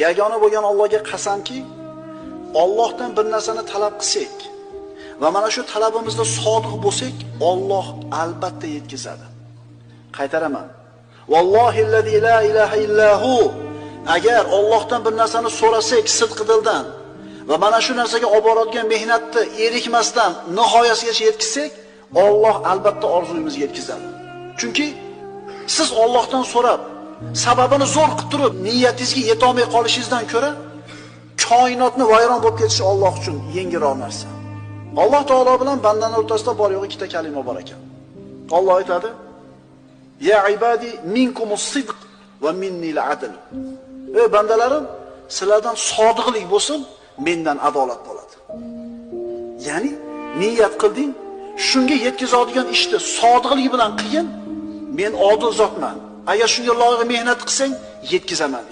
Yagona bo'lgan Allohga qasamki, Allohdan bir narsani talab qilsak va mana shu talabimizda sodiq bo'lsak, Alloh albatta yetkazadi. Qaytaraman. Vallohillazi la ilaha illahu. Agar Allohdan bir narsani so'rasak sidqi dildan va mana shu narsaga olib boradigan mehnatni erikmasdan nihoyasigacha yetkazsak, Alloh albatta orzuyimizga yetkazadi. Chunki siz Allohdan so'rab, sababini zo'r qilib turib, niyatingizga yeta olmay qolishingizdan ko'ra, koinotni vayron bo'lib ketishi Alloh uchun yengilroq narsa. Alloh taolo bilan bandalar o'rtasida bor yo'q ikkita kalima bor ekan. Alloh aytadi: "Ya ibadi minkumus sidq va minnil adl." Ey bandalarim, sizlardan sodiqlik bo'lsin, mendan adolat bo'ladi. Ya'ni niyat qilding, shunga yetkazadigan ishni sodiqlik bilan qilgin, men odil zotman. Agar shunga loyiq mehnat qilsang, yetkazaman.